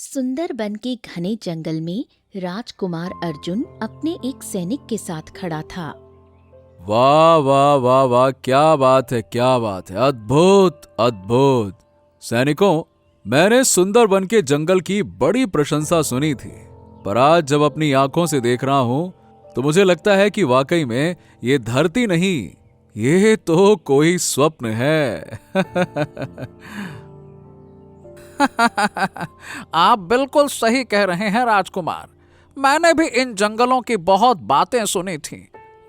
सुंदरबन के घने जंगल में राजकुमार अर्जुन अपने एक सैनिक के साथ खड़ा था। वाह वाह वाह वाह, क्या बात है, क्या बात है, अद्भुत अद्भुत। सैनिकों, मैंने सुंदरबन के जंगल की बड़ी प्रशंसा सुनी थी, पर आज जब अपनी आंखों से देख रहा हूं तो मुझे लगता है कि वाकई में ये धरती नहीं, ये तो कोई स्वप्न है। आप बिल्कुल सही कह रहे हैं राजकुमार। मैंने भी इन जंगलों की बहुत बातें सुनी थी।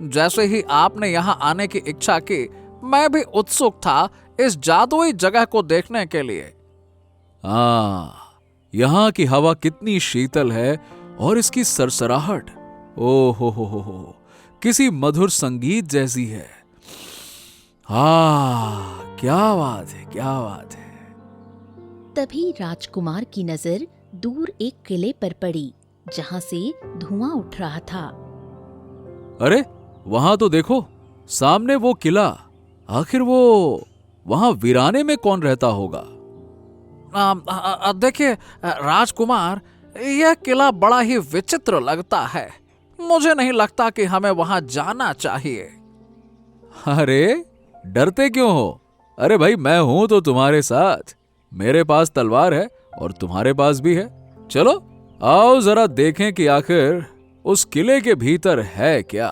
जैसे ही आपने यहाँ आने की इच्छा की, मैं भी उत्सुक था इस जादुई जगह को देखने के लिए। यहाँ की हवा कितनी शीतल है और इसकी सरसराहट, ओ हो, किसी मधुर संगीत जैसी है। क्या बात है, क्या बात है। तभी राजकुमार की नजर दूर एक किले पर पड़ी, जहां से धुआं उठ रहा था। अरे वहां तो देखो, सामने वो किला। आखिर वो वहां वीराने में कौन रहता होगा? देखिए राजकुमार, यह किला बड़ा ही विचित्र लगता है। मुझे नहीं लगता कि हमें वहां जाना चाहिए। अरे डरते क्यों हो? अरे भाई, मैं हूं तो तुम्हारे साथ। मेरे पास तलवार है और तुम्हारे पास भी है। चलो आओ जरा देखें कि आखिर उस किले के भीतर है क्या।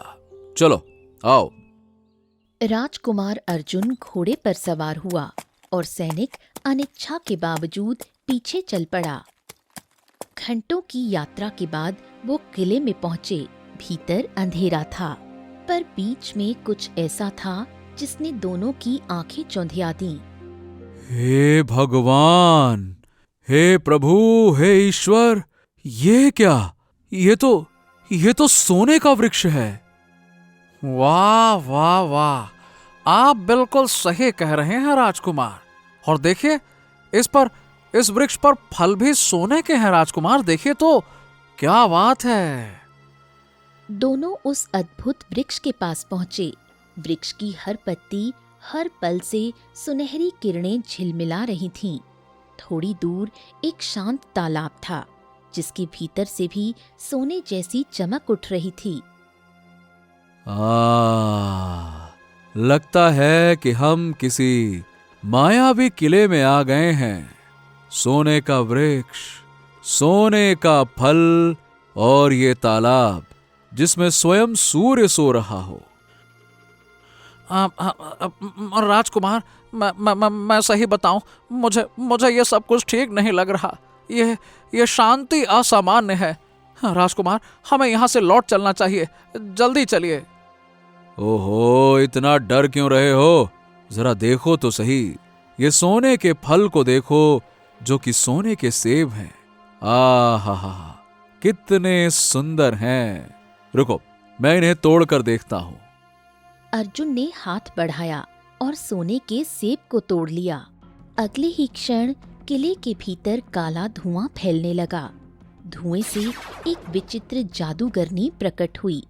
चलो आओ। राजकुमार अर्जुन घोड़े पर सवार हुआ और सैनिक अनिच्छा के बावजूद पीछे चल पड़ा। घंटों की यात्रा के बाद वो किले में पहुंचे। भीतर अंधेरा था, पर बीच में कुछ ऐसा था जिसने दोनों की आंखें चौंधिया दी। हे भगवान, हे प्रभु, हे ईश्वर, ये क्या? ये तो सोने का वृक्ष है। वाह वाह वाह, आप बिल्कुल सही कह रहे हैं राजकुमार। और देखिए, इस वृक्ष पर फल भी सोने के हैं राजकुमार। देखिए तो, क्या बात है। दोनों उस अद्भुत वृक्ष के पास पहुंचे। वृक्ष की हर पत्ती हर पल से सुनहरी किरणें झिलमिला रही थीं। थोड़ी दूर एक शांत तालाब था, जिसके भीतर से भी सोने जैसी चमक उठ रही थी। लगता है कि हम किसी मायावी किले में आ गए हैं। सोने का वृक्ष, सोने का फल और ये तालाब जिसमें स्वयं सूर्य सो रहा हो। राजकुमार, मैं सही बताऊं, मुझे ये सब कुछ ठीक नहीं लग रहा। ये शांति असामान्य है। राजकुमार, हमें यहाँ से लौट चलना चाहिए। जल्दी चलिए। ओहो, इतना डर क्यों रहे हो? जरा देखो तो सही, ये सोने के फल को देखो, जो कि सोने के सेब हैं। हा, कितने सुंदर हैं। रुको, मैं इन्हें तोड़ कर देखता हूं। अर्जुन ने हाथ बढ़ाया और सोने के सेब को तोड़ लिया। अगले ही क्षण किले के भीतर काला धुआं फैलने लगा। धुएं से एक विचित्र जादूगरनी प्रकट हुई।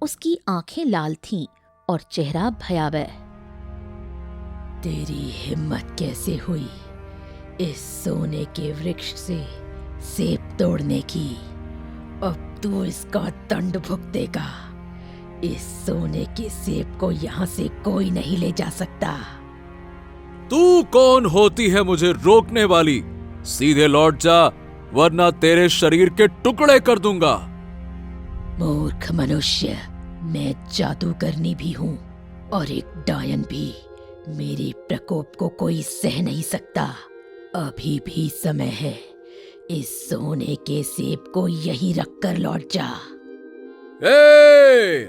उसकी आंखें लाल थीं और चेहरा भयावह। तेरी हिम्मत कैसे हुई इस सोने के वृक्ष से सेब तोड़ने की? अब तू इसका दंड भुगतेगा। इस सोने के सेब को यहाँ से कोई नहीं ले जा सकता। तू कौन होती है मुझे रोकने वाली? सीधे लौट जा, वरना तेरे शरीर के टुकड़े कर दूंगा। मूर्ख मनुष्य, मैं जादूगरनी भी हूँ और एक डायन भी। मेरे प्रकोप को कोई सह नहीं सकता। अभी भी समय है। इस सोने के सेब को यहीं रखकर लौट जा।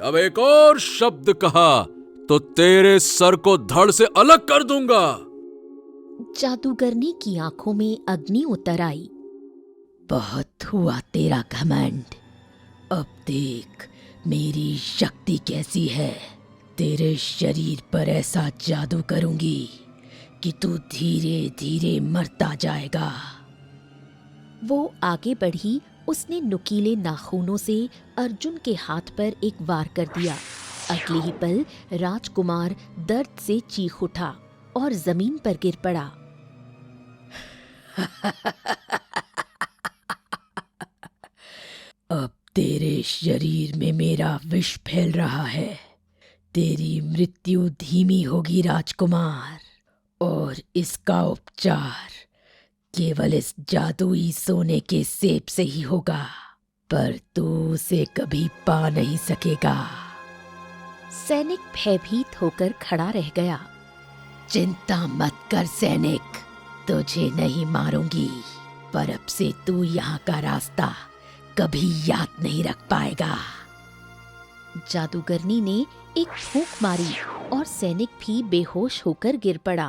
अब एक और शब्द कहा तो तेरे सर को धड़ से अलग कर दूंगा। जादूगरनी की आंखों में अग्नि उतर आई। बहुत हुआ तेरा घमंड। अब देख मेरी शक्ति कैसी है। तेरे शरीर पर ऐसा जादू करूंगी कि तू धीरे धीरे मरता जाएगा। वो आगे बढ़ी। उसने नुकीले नाखूनों से अर्जुन के हाथ पर एक वार कर दिया। अगले ही पल राजकुमार दर्द से चीख उठा और जमीन पर गिर पड़ा। तेरे शरीर में मेरा विष फैल रहा है। तेरी मृत्यु धीमी होगी राजकुमार, और इसका उपचार केवल इस जादुई सोने के सेब से ही होगा, पर तू उसे कभी पा नहीं सकेगा। सैनिक भयभीत होकर खड़ा रह गया। चिंता मत कर सैनिक, तुझे नहीं मारूंगी, पर अब से तू यहाँ का रास्ता कभी याद नहीं रख पाएगा। जादूगरनी ने एक फूंक मारी और सैनिक भी बेहोश होकर गिर पड़ा।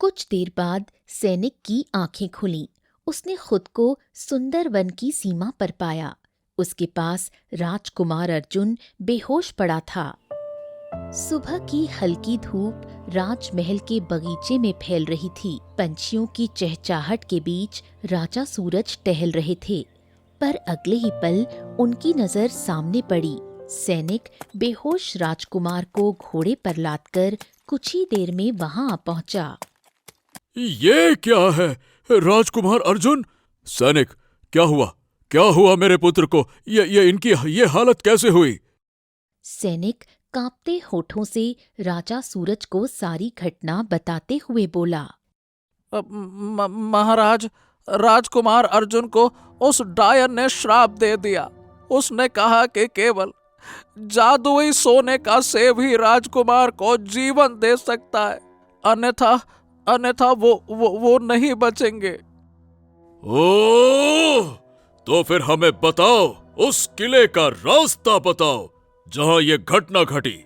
कुछ देर बाद सैनिक की आंखें खुलीं। उसने खुद को सुंदर वन की सीमा पर पाया। उसके पास राजकुमार अर्जुन बेहोश पड़ा था। सुबह की हल्की धूप राजमहल के बगीचे में फैल रही थी। पंछियों की चहचहाट के बीच राजा सूरज टहल रहे थे, पर अगले ही पल उनकी नजर सामने पड़ी। सैनिक बेहोश राजकुमार को घोड़े पर लादकर कुछ ही देर में वहां आ पहुंचा। ये क्या है राजकुमार अर्जुन? सैनिक, क्या हुआ? क्या हुआ मेरे पुत्र को? ये इनकी ये हालत कैसे हुई? सैनिक कांपते होठों से राजा सूरज को सारी घटना बताते हुए बोला। महाराज, राजकुमार अर्जुन को उस डायन ने श्राप दे दिया। उसने कहा कि केवल जादुई सोने का सेब ही राजकुमार को जीवन दे सकता है, अन्यथा वो नहीं बचेंगे। ओह, तो फिर हमें बताओ, उस किले का रास्ता बताओ जहां ये घटना घटी।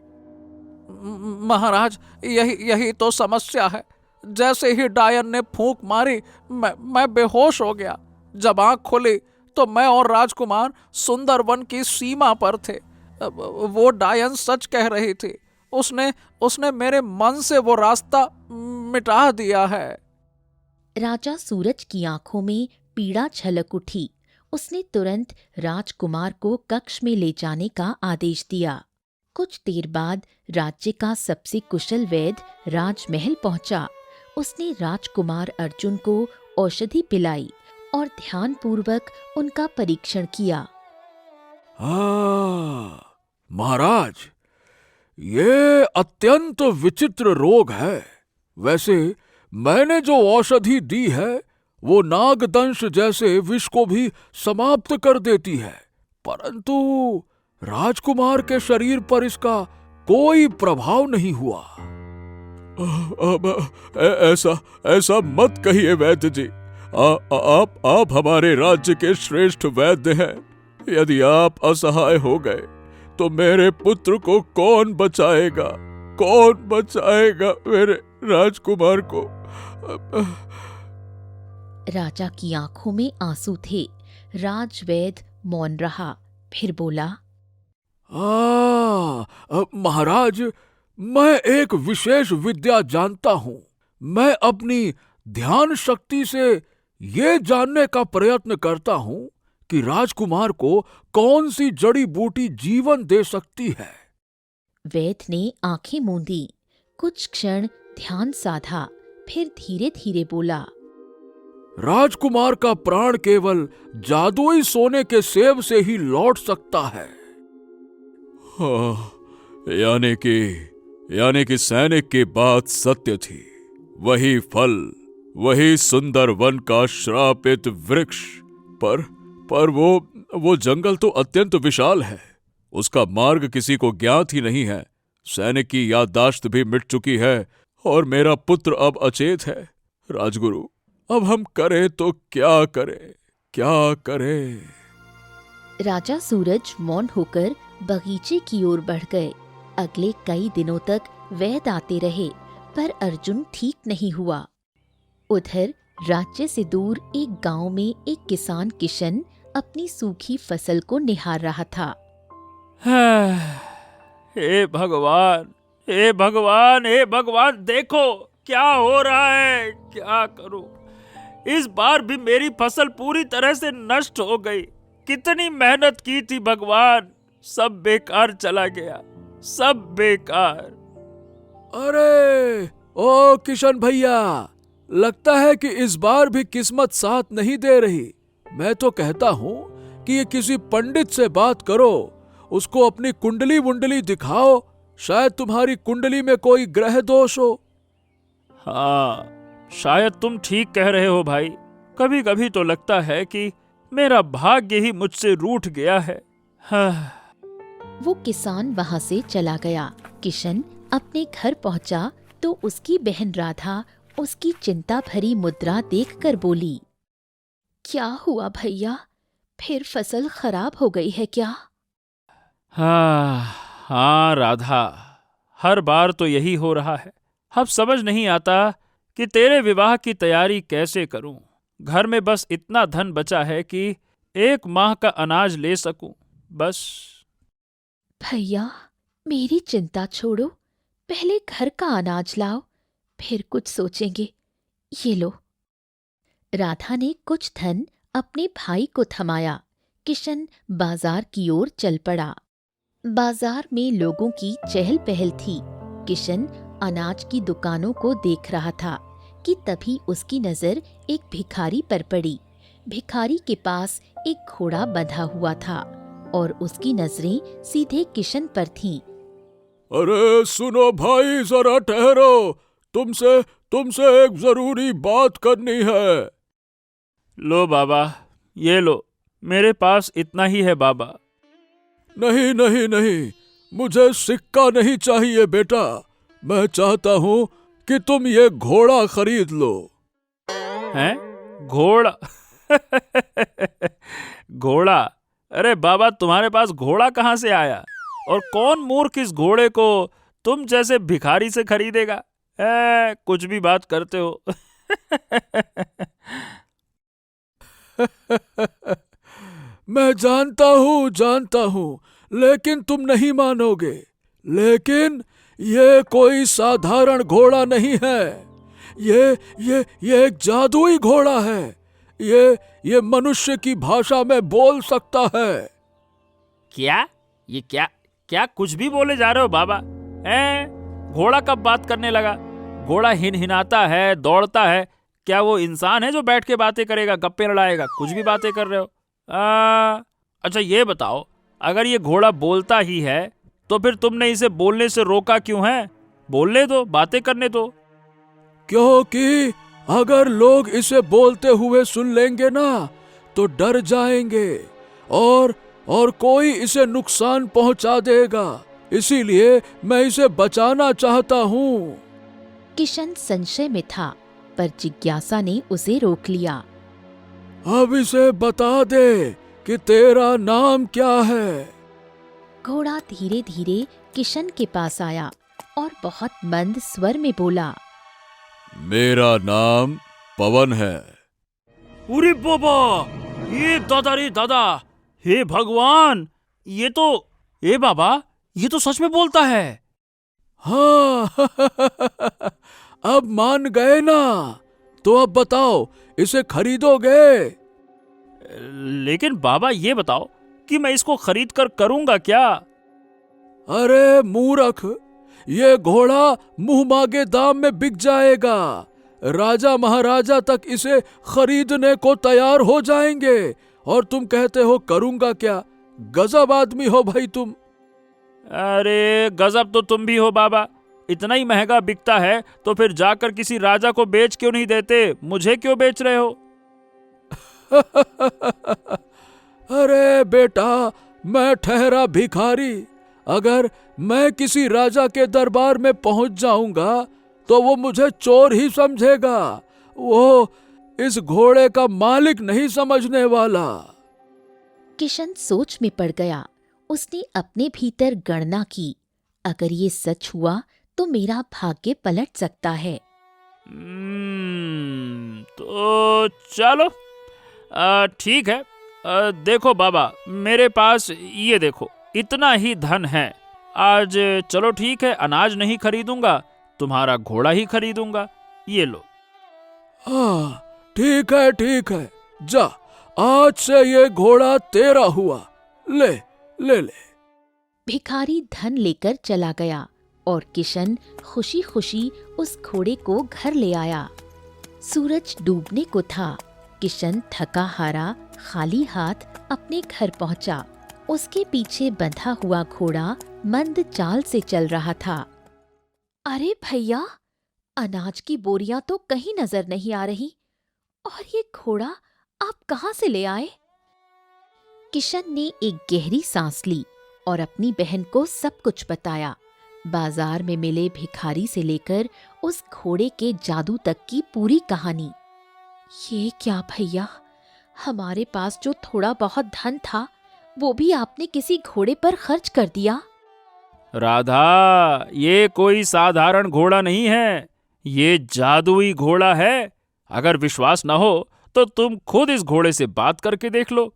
महाराज, यही तो समस्या है। जैसे ही डायन ने फूंक मारी, मैं बेहोश हो गया। जब आंख खुली तो मैं और राजकुमार सुंदर वन की सीमा पर थे। वो डायन सच कह रही थी। उसने मेरे मन से वो रास्ता मिटा दिया है। राजा सूरज की आंखों में पीड़ा छलक उठी। उसने तुरंत राजकुमार को कक्ष में ले जाने का आदेश दिया। कुछ देर बाद राज्य का सबसे कुशल वैद्य राजमहल पहुंचा। उसने राजकुमार अर्जुन को औषधि पिलाई और ध्यानपूर्वक उनका परीक्षण किया। महाराज, ये अत्यंत विचित्र रोग है। वैसे मैंने जो औषधि दी है वो नागदंश जैसे विष को भी समाप्त कर देती है, परंतु राजकुमार के शरीर पर इसका कोई प्रभाव नहीं हुआ। अब ऐसा मत कहिए वैद्य जी। आप हमारे राज्य के श्रेष्ठ वैद्य हैं। यदि आप असहाय हो गए तो मेरे पुत्र को कौन बचाएगा? कौन बचाएगा मेरे राजकुमार को? राजा की आंखों में आंसू थे। राजवैद्य मौन रहा, फिर बोला, महाराज, मैं एक विशेष विद्या जानता हूं। मैं अपनी ध्यान शक्ति से ये जानने का प्रयत्न करता हूं कि राजकुमार को कौन सी जड़ी बूटी जीवन दे सकती है। वैद्य ने आंखें मूंदी, कुछ क्षण ध्यान साधा, फिर धीरे धीरे बोला, राजकुमार का प्राण केवल जादुई सोने के सेब से ही लौट सकता है। यानी कि सैनिक की बात सत्य थी। वही फल, वही सुंदर वन का श्रापित वृक्ष। पर वो जंगल तो अत्यंत विशाल है। उसका मार्ग किसी को ज्ञात ही नहीं है। सैनिक की याददाश्त भी मिट चुकी है और मेरा पुत्र अब अचेत है। राजगुरु, अब हम करें तो क्या करें? राजा सूरज मौन होकर बगीचे की ओर बढ़ गए। अगले कई दिनों तक वैद्य आते रहे, पर अर्जुन ठीक नहीं हुआ। उधर राज्य से दूर एक गांव में एक किसान किशन अपनी सूखी फसल को निहार रहा था। हे भगवान, हे भगवान, हे भगवान, देखो क्या हो रहा है। क्या करूं? इस बार भी मेरी फसल पूरी तरह से नष्ट हो गई। कितनी मेहनत की थी भगवान, सब बेकार चला गया, सब बेकार। अरे ओ किशन भैया, लगता है कि इस बार भी किस्मत साथ नहीं दे रही। मैं तो कहता हूं कि ये किसी पंडित से बात करो, उसको अपनी कुंडली वुंडली दिखाओ, शायद तुम्हारी कुंडली में कोई ग्रह दोष हो। हाँ, शायद तुम ठीक कह रहे हो भाई। कभी कभी तो लगता है कि मेरा भाग्य ही मुझसे रूठ गया है। हाँ। वो किसान वहां से चला गया। किशन अपने घर पहुंचा तो उसकी बहन राधा उसकी चिंता भरी मुद्रा देखकर बोली, क्या हुआ भैया, फिर फसल खराब हो गई है क्या? हाँ राधा, हर बार तो यही हो रहा है। अब समझ नहीं आता कि तेरे विवाह की तैयारी कैसे करूं। घर में बस इतना धन बचा है कि 1 माह का अनाज ले सकूं, बस। भैया, मेरी चिंता छोड़ो, पहले घर का अनाज लाओ, फिर कुछ सोचेंगे। ये लो। राधा ने कुछ धन अपने भाई को थमाया। किशन बाजार की ओर चल पड़ा। बाजार में लोगों की चहल पहल थी। किशन अनाज की दुकानों को देख रहा था कि तभी उसकी नजर एक भिखारी पर पड़ी। भिखारी के पास एक घोड़ा बंधा हुआ था और उसकी नजरें सीधे किशन पर थीं। अरे सुनो भाई, जरा ठहरो, तुमसे एक जरूरी बात करनी है। लो बाबा, ये लो, मेरे पास इतना ही है बाबा। नहीं नहीं नहीं, मुझे सिक्का नहीं चाहिए बेटा। मैं चाहता हूँ कि तुम ये घोड़ा खरीद लो। हैं? घोड़ा? घोड़ा? अरे बाबा, तुम्हारे पास घोड़ा कहाँ से आया? और कौन मूर्ख इस घोड़े को तुम जैसे भिखारी से खरीदेगा? कुछ भी बात करते हो। मैं जानता हूँ, लेकिन तुम नहीं मानोगे। लेकिन ये कोई साधारण घोड़ा नहीं है। ये एक जादुई घोड़ा है। ये मनुष्य की भाषा में बोल सकता है। क्या? ये क्या कुछ भी बोले जा रहे हो बाबा? घोड़ा कब बात करने लगा? घोड़ा हिनहिनाता है, दौड़ता है। क्या वो इंसान है जो बैठ के बातें करेगा, गप्पे लड़ाएगा? कुछ भी बातें कर रहे हो। अच्छा ये बताओ, अगर ये घोड़ा बोलता ही है तो फिर तुमने इसे बोलने से रोका क्यों है? बोलने दो, बातें करने दो। क्योंकि अगर लोग इसे बोलते हुए सुन लेंगे ना तो डर जाएंगे और कोई इसे नुकसान पहुंचा देगा। इसीलिए मैं इसे बचाना चाहता हूँ। किशन संशय में था, पर जिज्ञासा ने उसे रोक लिया। अब इसे बता दे कि तेरा नाम क्या है। घोड़ा धीरे धीरे किशन के पास आया और बहुत मंद स्वर में बोला, मेरा नाम पवन है। अरे बाबा, ये दादा रे दादा, हे भगवान, बाबा, ये तो सच में बोलता है। हाँ। अब मान गए ना? तो अब बताओ, इसे खरीदोगे? लेकिन बाबा ये बताओ कि मैं इसको खरीद कर करूंगा क्या? अरे मूर्ख, ये घोड़ा मुंह मांगे दाम में बिक जाएगा। राजा महाराजा तक इसे खरीदने को तैयार हो जाएंगे और तुम कहते हो करूंगा क्या? गजब आदमी हो भाई तुम। अरे गजब तो तुम भी हो बाबा। इतना ही महंगा बिकता है तो फिर जाकर किसी राजा को बेच क्यों नहीं देते? मुझे क्यों बेच रहे हो? अरे बेटा, मैं ठहरा भिखारी। अगर मैं किसी राजा के दरबार में पहुंच जाऊंगा तो वो मुझे चोर ही समझेगा। वो इस घोड़े का मालिक नहीं समझने वाला। किशन सोच में पड़ गया। उसने अपने भीतर गणना की, अगर ये सच हुआ तो मेरा भाग्य पलट सकता है। तो चलो, ठीक है। देखो बाबा, मेरे पास ये देखो, इतना ही धन है। आज चलो ठीक है, अनाज नहीं खरीदूंगा, तुम्हारा घोड़ा ही खरीदूंगा। ये लो। हाँ ठीक है, जा, आज से ये घोड़ा तेरा हुआ। ले ले ले। भिखारी धन लेकर चला गया और किशन खुशी खुशी उस घोड़े को घर ले आया। सूरज डूबने को था। किशन थका हारा खाली हाथ अपने घर पहुंचा। उसके पीछे बंधा हुआ घोड़ा मंद चाल से चल रहा था। अरे भैया, अनाज की बोरियां तो कहीं नजर नहीं आ रही, और ये घोड़ा आप कहाँ से ले आए? किशन ने एक गहरी सांस ली और अपनी बहन को सब कुछ बताया। बाजार में मिले भिखारी से लेकर उस घोड़े के जादू तक की पूरी कहानी। ये क्या भैया, हमारे पास जो थोड़ा बहुत धन था वो भी आपने किसी घोड़े पर खर्च कर दिया। राधा, ये कोई साधारण घोड़ा नहीं है, ये जादुई घोड़ा है। अगर विश्वास न हो तो तुम खुद इस घोड़े से बात करके देख लो।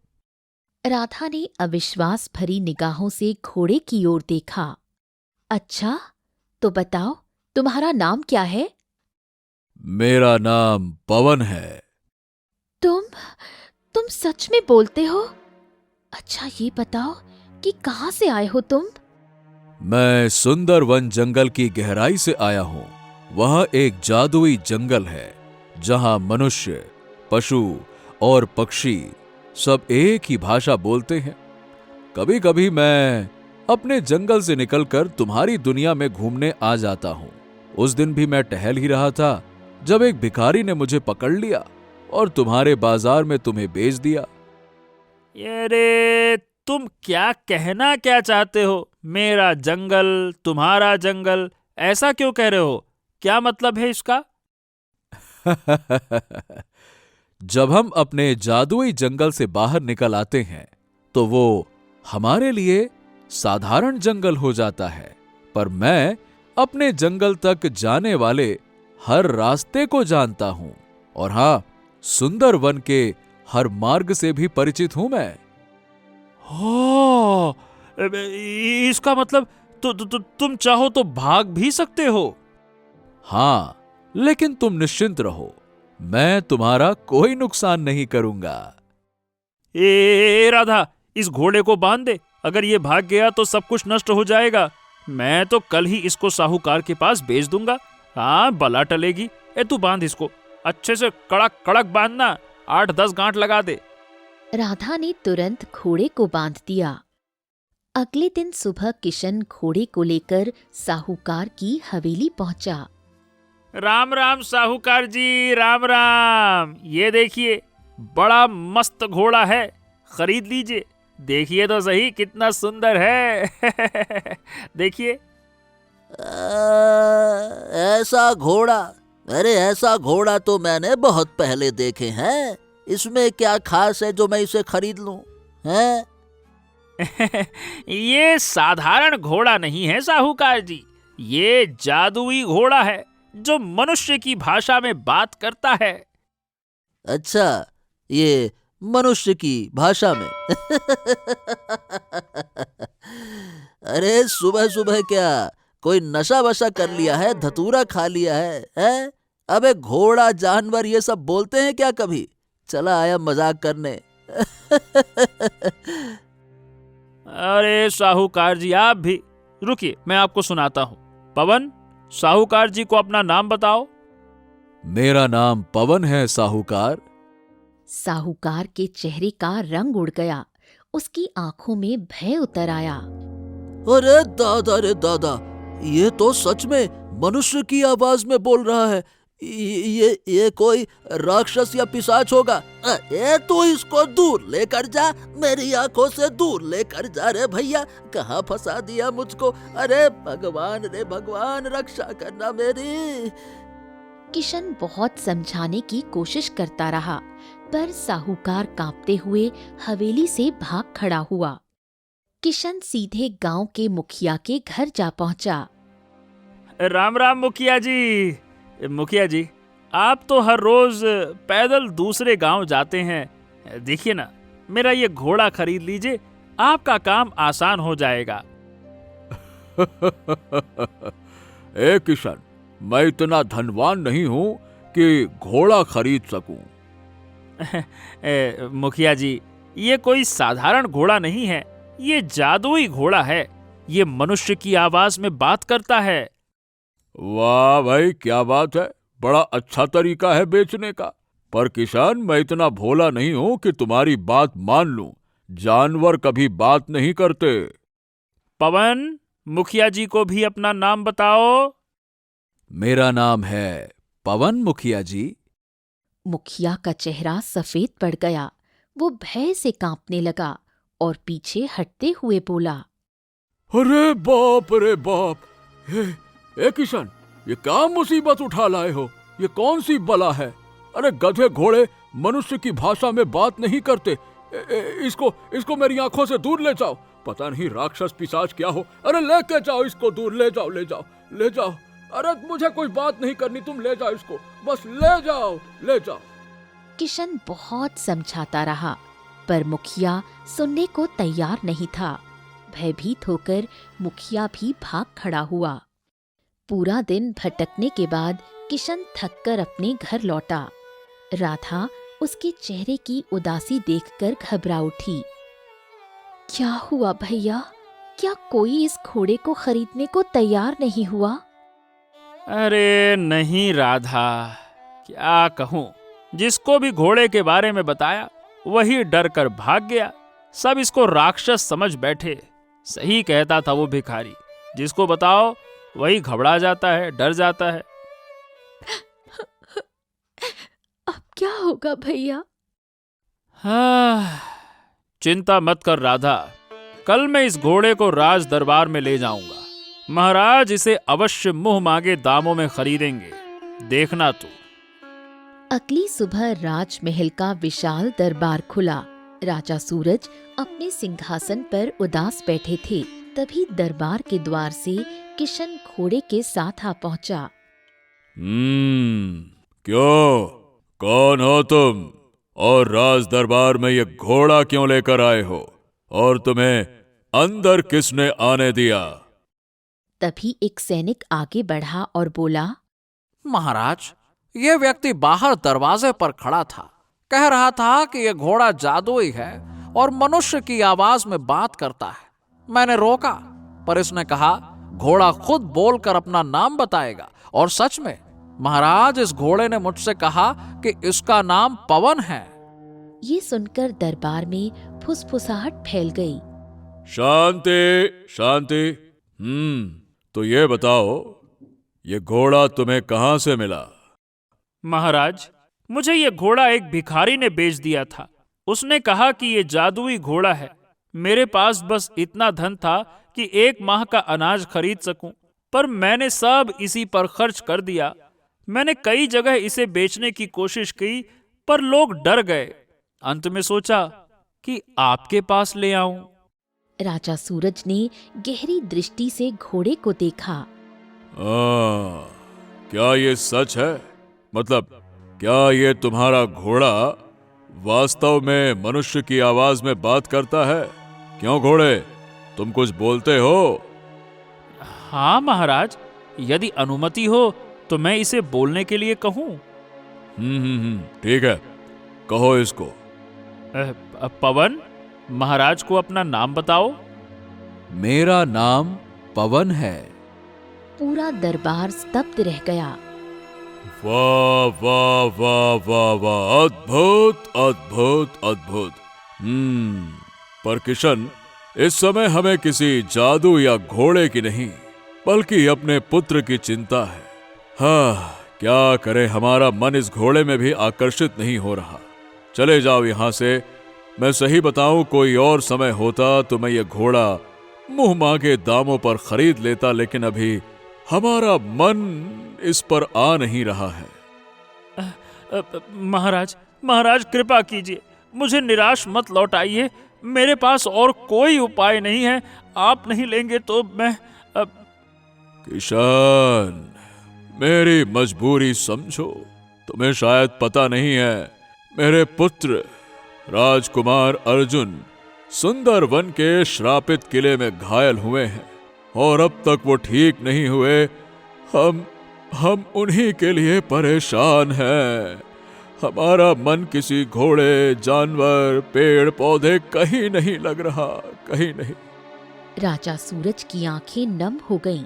राधा ने अविश्वास भरी निगाहों से घोड़े की ओर देखा। अच्छा, तो बताओ, तुम्हारा नाम क्या है? मेरा नाम पवन है। तुम सच में बोलते हो? अच्छा, ये बताओ कि कहाँ से आए हो तुम? मैं सुंदरवन जंगल की गहराई से आया हूं। वह एक जादुई जंगल है जहां मनुष्य, पशु और पक्षी सब एक ही भाषा बोलते हैं। कभी कभी मैं अपने जंगल से निकलकर तुम्हारी दुनिया में घूमने आ जाता हूं। उस दिन भी मैं टहल ही रहा था जब एक भिखारी ने मुझे पकड़ लिया और तुम्हारे बाजार में तुम्हें बेच दिया। अरे, तुम क्या कहना क्या चाहते हो? मेरा जंगल, तुम्हारा जंगल, ऐसा क्यों कह रहे हो? क्या मतलब है इसका? जब हम अपने जादुई जंगल से बाहर निकल आते हैं तो वो हमारे लिए साधारण जंगल हो जाता है, पर मैं अपने जंगल तक जाने वाले हर रास्ते को जानता हूं, और हां, सुंदरवन के हर मार्ग से भी परिचित हूं मैं। हो, इसका मतलब तुम चाहो तो भाग भी सकते हो? हां, लेकिन तुम निश्चिंत रहो, मैं तुम्हारा कोई नुकसान नहीं करूंगा। राधा, इस घोड़े को बांध दे। अगर ये भाग गया तो सब कुछ नष्ट हो जाएगा। मैं तो कल ही इसको साहूकार के पास बेच दूंगा। हाँ, बला टलेगी। तू बांध इसको, अच्छे से कड़क कड़क बांधना, 8-10 गांठ लगा दे। राधा ने तुरंत घोड़े को बांध दिया। अगले दिन सुबह किशन घोड़े को लेकर साहूकार की हवेली पहुंचा। राम राम साहूकार जी, राम राम। ये देखिए, बड़ा मस्त घोड़ा है, खरीद लीजिए। देखिए तो सही कितना सुंदर है। देखिए। ऐसा घोड़ा? अरे, ऐसा घोड़ा तो मैंने बहुत पहले देखे हैं। इसमें क्या खास है जो मैं इसे खरीद लूं? हैं? ये साधारण घोड़ा नहीं है साहूकार जी, ये जादुई घोड़ा है जो मनुष्य की भाषा में बात करता है। अच्छा, ये मनुष्य की भाषा में। अरे, सुबह सुबह क्या कोई नशा वशा कर लिया है? धतूरा खा लिया है? हैं? अबे, घोड़ा, जानवर ये सब बोलते हैं क्या कभी? चला आया मजाक करने। अरे साहूकार जी, आप भी रुकिए, मैं आपको सुनाता हूँ। पवन, साहूकार जी को अपना नाम बताओ। मेरा नाम पवन है साहूकार। साहूकार के चेहरे का रंग उड़ गया। उसकी आंखों में भय उतर आया। अरे दादा, रे दादा, ये तो सच में मनुष्य की आवाज में बोल रहा है। ये कोई राक्षस या पिशाच होगा। ए, तू इसको दूर लेकर जा, मेरी आंखों से दूर लेकर जा रे भैया। कहाँ फंसा दिया मुझको? अरे भगवान रे भगवान, रक्षा करना मेरी। किशन बहुत समझाने की कोशिश करता रहा, पर साहूकार कांपते हुए हवेली से भाग खड़ा हुआ। किशन सीधे गांव के मुखिया के घर जा पहुंचा। राम राम मुखिया जी। मुखिया जी, आप तो हर रोज पैदल दूसरे गांव जाते हैं। देखिए ना, मेरा ये घोड़ा खरीद लीजिए, आपका काम आसान हो जाएगा। ए किशन, मैं इतना धनवान नहीं हूं कि घोड़ा खरीद सकूं। मुखिया जी, ये कोई साधारण घोड़ा नहीं है, ये जादुई घोड़ा है। ये मनुष्य की आवाज में बात करता है। वाह भाई, क्या बात है, बड़ा अच्छा तरीका है बेचने का। पर किसान, मैं इतना भोला नहीं हूं कि तुम्हारी बात मान लूं। जानवर कभी बात नहीं करते। पवन, मुखिया जी को भी अपना नाम बताओ। मेरा नाम है पवन मुखिया जी। मुखिया का चेहरा सफेद पड़ गया। वो भय से कांपने लगा और पीछे हटते हुए बोला, अरे बाप रे बाप! ए किशन, ये क्या मुसीबत उठा लाए हो? ये कौन सी बला है? अरे गधे घोड़े मनुष्य की भाषा में बात नहीं करते। इसको मेरी आंखों से दूर ले जाओ। पता नहीं राक्षस पिशाच क्या हो। अरे लेके जाओ इसको दूर, ले जाओ ले जाओ ले जाओ। अरे मुझे कोई बात नहीं करनी, तुम ले जाओ इसको, बस ले जाओ ले जाओ। किशन बहुत समझाता रहा पर मुखिया सुनने को तैयार नहीं था। भयभीत होकर मुखिया भी भाग खड़ा हुआ। पूरा दिन भटकने के बाद किशन थककर अपने घर लौटा। राधा उसके चेहरे की उदासी देखकर घबरा उठी। क्या हुआ भैया? क्या कोई इस घोड़े को खरीदने को तैयार नहीं हुआ? अरे नहीं राधा, क्या कहूं, जिसको भी घोड़े के बारे में बताया वही डर कर भाग गया। सब इसको राक्षस समझ बैठे। सही कहता था वो भिखारी, जिसको बताओ वही घबरा जाता है, डर जाता है। अब क्या होगा भैया? हाँ, चिंता मत कर राधा, कल मैं इस घोड़े को राज दरबार में ले जाऊंगा। महाराज इसे अवश्य मुंह मांगे दामों में खरीदेंगे, देखना तू। अगली सुबह राजमहल का विशाल दरबार खुला। राजा सूरज अपने सिंहासन पर उदास बैठे थे। तभी दरबार के द्वार से किशन घोड़े के साथ आ पहुंचा। क्यों? कौन हो तुम? और राज दरबार में ये घोड़ा क्यों लेकर आए हो? और तुम्हें अंदर किसने आने दिया? तभी एक सैनिक आगे बढ़ा और बोला, महाराज, ये व्यक्ति बाहर दरवाजे पर खड़ा था। कह रहा था कि यह घोड़ा जादुई है और मनुष्य की आवाज में बात करता है। मैंने रोका, पर इसने कहा घोड़ा खुद बोलकर अपना नाम बताएगा। और सच में महाराज, इस घोड़े ने मुझसे कहा कि इसका नाम पवन है। ये सुनकर दरबार में फुसफुसाहट फैल गई। शांति शांति। तो ये बताओ, ये घोड़ा तुम्हें कहां से मिला? महाराज, मुझे ये घोड़ा एक भिखारी ने बेच दिया था। उसने कहा कि ये जादुई घोड़ा है। मेरे पास बस इतना धन था कि 1 माह का अनाज खरीद सकूं, पर मैंने सब इसी पर खर्च कर दिया। मैंने कई जगह इसे बेचने की कोशिश की, पर लोग डर गए। अंत में सोचा कि आपके पास ले आऊं। राजा सूरज ने गहरी दृष्टि से घोड़े को देखा। क्या ये सच है? मतलब क्या ये तुम्हारा घोड़ा वास्तव में मनुष्य की आवाज में बात करता है? क्यों घोड़े, तुम कुछ बोलते हो? हाँ महाराज, यदि अनुमति हो तो मैं इसे बोलने के लिए कहूं। ठीक है, कहो इसको। पवन, महाराज को अपना नाम बताओ। मेरा नाम पवन है। पूरा दरबार स्तब्ध रह गया। वाह वाह वाह वाह वाह, अद्भुत अद्भुत अद्भुत। पर किशन, इस समय हमें किसी जादू या घोड़े की नहीं, बल्कि अपने पुत्र की चिंता है। हाँ, क्या करें, हमारा मन इस घोड़े में भी आकर्षित नहीं हो रहा। चले जाओ यहां से। मैं सही बताऊं, कोई और समय होता तो मैं ये घोड़ा मुंह मांगे दामों पर खरीद लेता, लेकिन अभी हमारा मन इस पर आ नहीं रहा है। महाराज, महाराज कृपा कीजिए, मुझे निराश मत लौटाइए। मेरे पास और कोई उपाय नहीं है। आप नहीं लेंगे तो मैं किशन, मेरी मजबूरी समझो। तुम्हें शायद पता नहीं है, मेरे पुत्र राजकुमार अर्जुन सुंदर वन के श्रापित किले में घायल हुए हैं और अब तक वो ठीक नहीं हुए। हम उन्हीं के लिए परेशान हैं। हमारा मन किसी घोड़े, जानवर, पेड़ पौधे कहीं नहीं लग रहा, कहीं नहीं। राजा सूरज की आंखें नम हो गईं।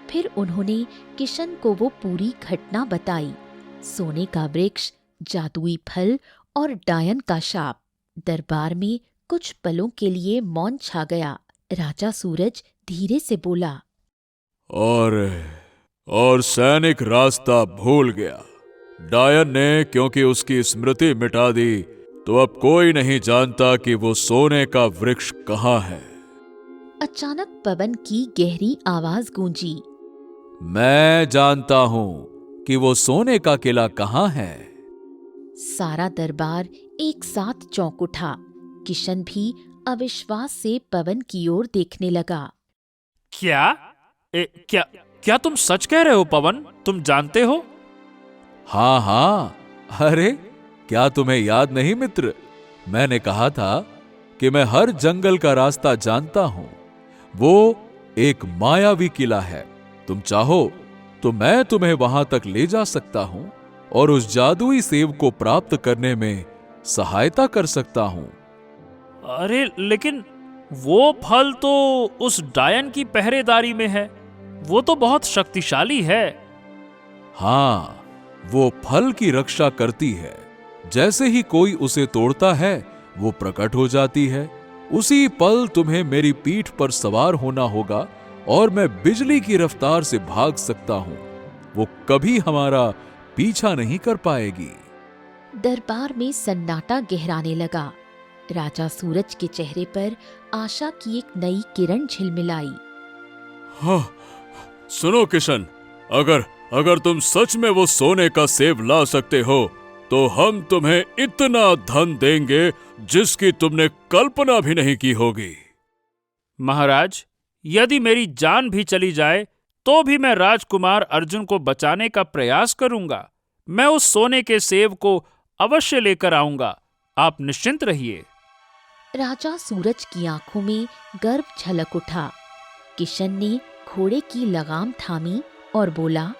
फिर उन्होंने किशन को वो पूरी घटना बताई। सोने का वृक्ष, जादुई फल और डायन का शाप। दरबार में कुछ पलों के लिए मौन छा गया। राजा सूरज धीरे से बोला, और सैनिक रास्ता भूल गया। डायन ने क्योंकि उसकी स्मृति मिटा दी, तो अब कोई नहीं जानता कि वो सोने का वृक्ष कहाँ है। अचानक पवन की गहरी आवाज गूंजी, मैं जानता हूं कि वो सोने का किला कहाँ है। सारा दरबार एक साथ चौंक उठा। किशन भी अविश्वास से पवन की ओर देखने लगा। क्या तुम सच कह रहे हो पवन? तुम जानते हो? हाँ हाँ, अरे क्या तुम्हें याद नहीं मित्र? मैंने कहा था कि मैं हर जंगल का रास्ता जानता हूं। वो एक मायावी किला है। तुम चाहो तो मैं तुम्हें वहां तक ले जा सकता हूं और उस जादुई सेब को प्राप्त करने में सहायता कर सकता हूं। अरे लेकिन वो फल तो उस डायन की पहरेदारी में है। वो तो बहुत शक्तिशाली है। हाँ, वो फल की रक्षा करती है। जैसे ही कोई उसे तोड़ता है, वो प्रकट हो जाती है। उसी पल तुम्हें मेरी पीठ पर सवार होना होगा और मैं बिजली की रफ्तार से भाग सकता हूं। वो कभी हमारा पीछा नहीं कर पाएगी। दरबार में सन्नाटा गहराने लगा। राजा सूरज के चेहरे पर आशा की एक नई किरण झिलमिलाई। हाँ, सुनो किशन, अगर तुम सच में वो सोने का सेब ला सकते हो, तो हम तुम्हें इतना धन देंगे जिसकी तुमने कल्पना भी नहीं की होगी। महाराज, यदि मेरी जान भी चली जाए तो भी मैं राजकुमार अर्जुन को बचाने का प्रयास करूंगा। मैं उस सोने के सेब को अवश्य लेकर आऊंगा। आप निश्चिंत रहिए। राजा सूरज की आंखों में गर्व झलक उठा। किशन ने घोड़े की लगाम थामी और बोला,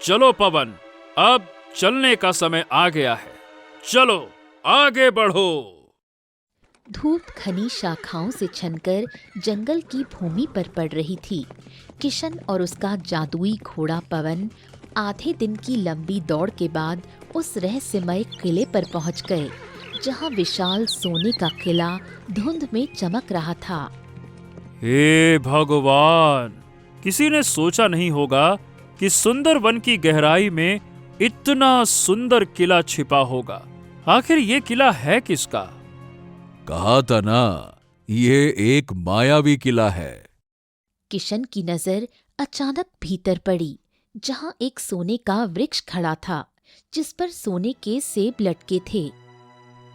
चलो पवन, अब चलने का समय आ गया है। चलो आगे बढ़ो। धूप घनी शाखाओं से छनकर जंगल की भूमि पर पड़ रही थी। किशन और उसका जादुई घोड़ा पवन आधे दिन की लंबी दौड़ के बाद उस रहस्यमय किले पर पहुंच गए, जहां विशाल सोने का किला धुंध में चमक रहा था। हे भगवान, किसी ने सोचा नहीं होगा कि सुंदर वन की गहराई में इतना सुंदर किला छिपा होगा। आखिर ये किला है किसका? कहा था ना, ये एक मायावी किला है। किशन की नजर अचानक भीतर पड़ी, जहां एक सोने का वृक्ष खड़ा था, जिस पर सोने के सेब लटके थे।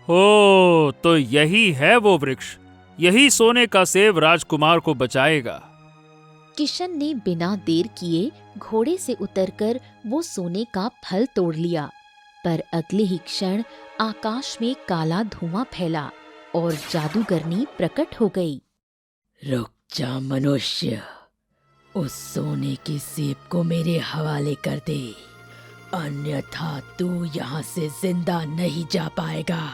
हो, तो यही है वो वृक्ष। यही सोने का सेब राजकुमार को बचाएगा। किशन ने बिना देर किए घोड़े से उतरकर वो सोने का फल तोड़ लिया, पर अगले ही क्षण आकाश में काला धुआं फैला और जादूगरनी प्रकट हो गई। रुक जा मनुष्य, उस सोने के सेब को मेरे हवाले कर दे, अन्यथा तू यहाँ से जिंदा नहीं जा पाएगा।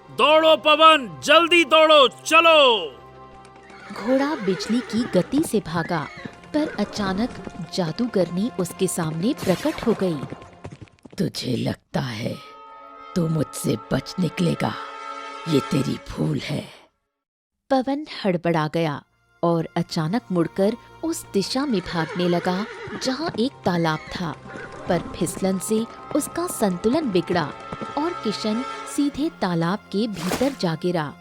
दौड़ो पवन, जल्दी दौड़ो, चलो। घोड़ा बिजली की गति से भागा, पर अचानक जादूगरनी उसके सामने प्रकट हो गई। तुझे लगता है तू मुझसे बच निकलेगा? ये तेरी भूल है। पवन हड़बड़ा गया और अचानक मुड़कर उस दिशा में भागने लगा जहां एक तालाब था, पर फिसलन से उसका संतुलन बिगड़ा और किशन सीधे तालाब के भीतर जा गिरा।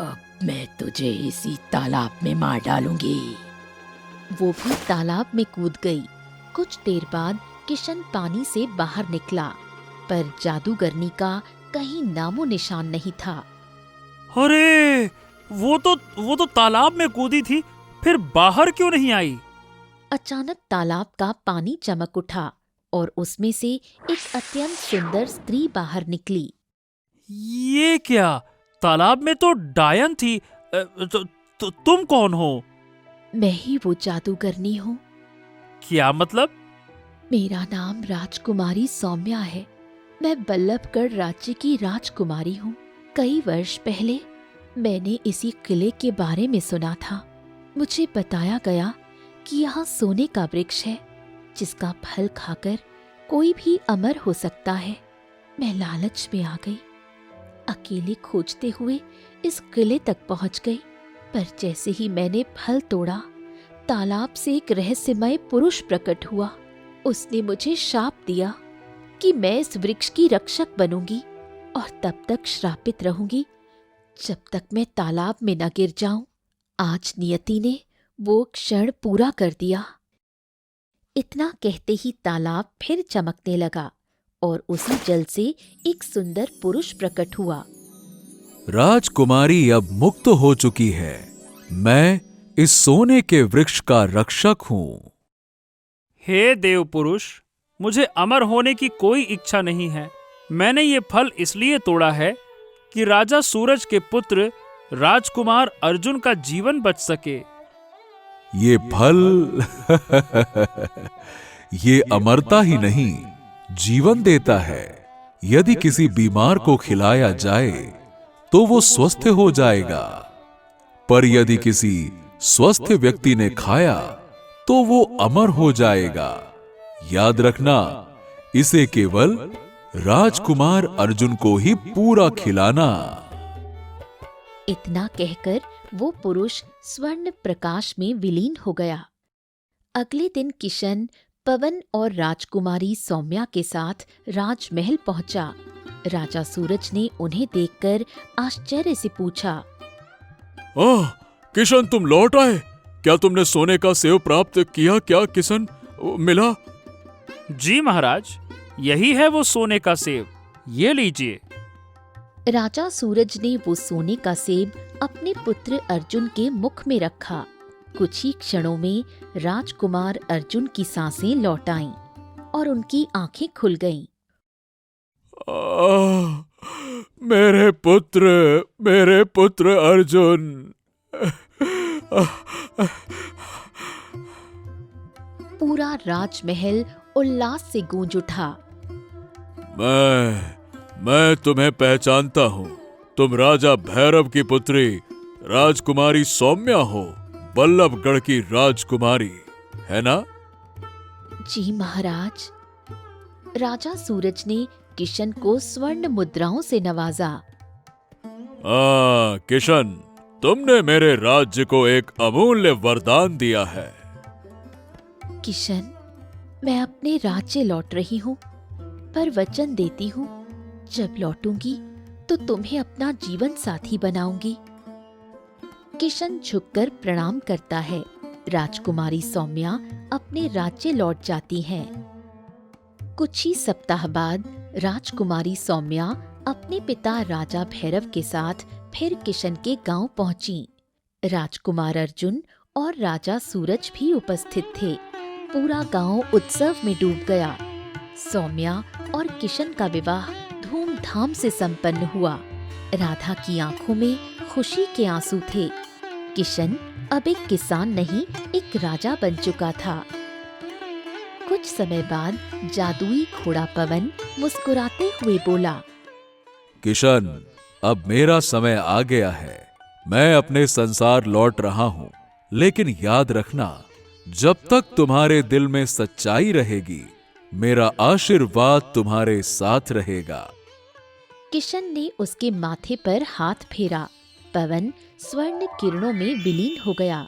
अब मैं तुझे इसी तालाब में मार डालूंगी। वो भी तालाब में कूद गई। कुछ देर बाद किशन पानी से बाहर निकला, पर जादूगरनी का कहीं नामो निशान नहीं था। अरे, वो तो तालाब में कूदी थी, फिर बाहर क्यों नहीं आई? अचानक तालाब का पानी चमक उठा और उसमें से एक अत्यंत सुंदर स्त्री बाहर निकली। ये क्या? तालाब में तो डायन थी। तुम कौन हो? मैं ही वो जादूगरनी हूँ। क्या मतलब? मेरा नाम राजकुमारी सौम्या है। मैं बल्लभगढ़ राज्य की राजकुमारी हूँ। कई वर्ष पहले मैंने इसी किले के बारे में सुना था। मुझे बताया गया कि यहाँ सोने का वृक्ष है, जिसका फल खाकर कोई भी अमर हो सकता है। मैं लालच में आ गई अकेले खोजते हुए इस किले तक पहुंच गई, पर जैसे ही मैंने फल तोड़ा, तालाब से एक रहस्यमय पुरुष प्रकट हुआ। उसने मुझे शाप दिया कि मैं इस वृक्ष की रक्षक बनूंगी और तब तक श्रापित रहूंगी जब तक मैं तालाब में न गिर जाऊं। आज नियति ने वो क्षण पूरा कर दिया। इतना कहते ही तालाब फिर चमकने लगा और उसी जल से एक सुंदर पुरुष प्रकट हुआ। राजकुमारी अब मुक्त हो चुकी है। मैं इस सोने के वृक्ष का रक्षक हूं। हे देव पुरुष, मुझे अमर होने की कोई इच्छा नहीं है। मैंने ये फल इसलिए तोड़ा है कि राजा सूरज के पुत्र राजकुमार अर्जुन का जीवन बच सके। ये फल ये अमरता ही नहीं, जीवन देता है। यदि किसी बीमार को खिलाया जाए तो वो स्वस्थ हो जाएगा, पर यदि किसी स्वस्थ व्यक्ति ने खाया तो वो अमर हो जाएगा। याद रखना, इसे केवल राजकुमार अर्जुन को ही पूरा खिलाना। इतना कहकर वो पुरुष स्वर्ण प्रकाश में विलीन हो गया। अगले दिन किशन, पवन और राजकुमारी सौम्या के साथ राजमहल पहुंचा। राजा सूरज ने उन्हें देखकर आश्चर्य से पूछा, आह, किशन, तुम लौट आए? क्या तुमने सोने का सेव प्राप्त किया? क्या किशन मिला? जी महाराज, यही है वो सोने का सेब, ये लीजिए। राजा सूरज ने वो सोने का सेब अपने पुत्र अर्जुन के मुख में रखा। कुछ ही क्षणों में राजकुमार अर्जुन की सांसें लौट आईं और उनकी आंखें खुल गईं। मेरे पुत्र अर्जुन। पूरा राजमहल उल्लास से गूंज उठा। मैं तुम्हें पहचानता हूँ। तुम राजा भैरव की पुत्री राजकुमारी सौम्या हो, बल्लभगढ़ की राजकुमारी, है ना? जी महाराज। राजा सूरज ने किशन को स्वर्ण मुद्राओं से नवाजा। किशन, तुमने मेरे राज्य को एक अमूल्य वरदान दिया है। किशन, मैं अपने राज्य लौट रही हूँ, पर वचन देती हूँ जब लौटूंगी तो तुम्हें अपना जीवन साथी बनाऊंगी। किशन झुककर प्रणाम करता है। राजकुमारी सौम्या अपने राज्य लौट जाती हैं। कुछ ही सप्ताह बाद राजकुमारी सौम्या अपने पिता राजा भैरव के साथ फिर किशन के गांव पहुंची। राजकुमार अर्जुन और राजा सूरज भी उपस्थित थे। पूरा गांव उत्सव में डूब गया। सौम्या और किशन का विवाह धूमधाम से संपन्न हुआ। राधा की आंखों में खुशी के आंसू थे। किशन अब एक किसान नहीं, एक राजा बन चुका था। कुछ समय बाद जादुई घोड़ा पवन मुस्कुराते हुए बोला, किशन, अब मेरा समय आ गया है। मैं अपने संसार लौट रहा हूं, लेकिन याद रखना, जब तक तुम्हारे दिल में सच्चाई रहेगी, मेरा आशीर्वाद तुम्हारे साथ रहेगा। किशन ने उसके माथे पर हाथ फेरा। पवन स्वर्ण किरणों में विलीन हो गया।